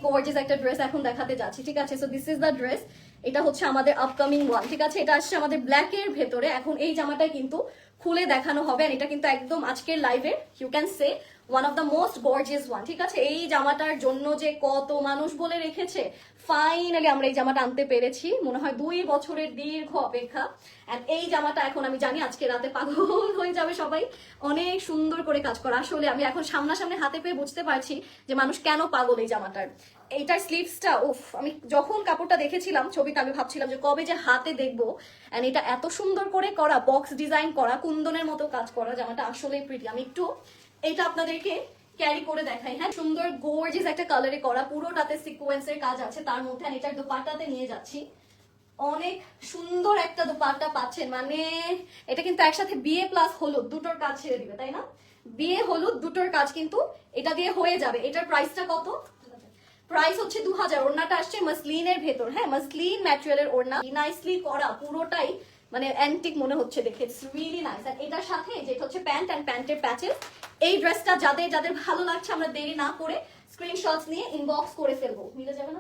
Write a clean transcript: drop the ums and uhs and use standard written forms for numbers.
Gorgeous একটা dress এখন দেখাতে যাচ্ছি, ঠিক আছে? So this is the dress. এটা হচ্ছে আমাদের আপকামিং ওয়ান, ঠিক আছে? এটা আসছে আমাদের ব্ল্যাক এর ভেতরে। এখন এই জামাটা কিন্তু খুলে দেখানো হবে, আর এটা কিন্তু একদম আজকের লাইভে you can say one of the most gorgeous one, ঠিক আছে? এই জামাটার জন্য যে কত মানুষ বলে রেখেছে, ফাইনালি আমরা এই জামাটা আনতে পেরেছি। মনে হয় 2 বছরের দীর্ঘ অপেক্ষা। এন্ড এই জামাটা এখন আমি জানি আজকে রাতে পাগল হয়ে যাবে সবাই। অনেক সুন্দর করে কাজ করা। আসলে আমি এখন সামনাসামনি হাতে পেয়ে বুঝতে পারছি যে মানুষ কেন পাগল এই জামাটার। এইটার স্লিভসটা, উফ, আমি যখন কাপড়টা দেখেছিলাম ছবিটা আমি ভাবছিলাম যে কবে যে হাতে দেখবো। এন্ড এটা এত সুন্দর করে করা, বক্স ডিজাইন করা, কুন্দনের মতো কাজ করা, জামাটা আসলেই প্রিটি। আমি একটু এটা আপনাদেরকে ক্যারি করে দেখাই। হ্যাঁ, সুন্দর গর্জিয়াস একটা কালারে করা, পুরোটাতে সিকোয়েন্সের কাজ আছে তার মধ্যে। আর এটার দোপাট্টাতে নিয়ে যাচ্ছি, অনেক সুন্দর একটা দোপাট্টা পাচ্ছেন। মানে এটা কিন্তু একসাথে বিয়ে প্লাস হলুদ দুটোর কাজ ছেড়ে দিবে, তাই না? বিয়ে হলুদ দুটোর কাজ কিন্তু এটা দিয়ে হয়ে যাবে। এটার প্রাইসটা কত? প্রাইস হচ্ছে 2000। ওড়নাটা আসছে মাসলিনের ভেতর, হ্যাঁ, মাসলিন ম্যাটেরিয়ালের ওড়না, নাইসলি করা, পুরোটাই মানে অ্যান্টিক মনে হচ্ছে দেখে। It's really nice. আর এটার সাথে যেটা হচ্ছে প্যান্ট এন্ড প্যান্টের প্যাচেস। এই ড্রেসটা যাদের যাদের ভালো লাগছে, আমরা দেরি না করে স্ক্রিনশটস নিয়ে ইনবক্স করে ফেলবো, মিলে যাবে না?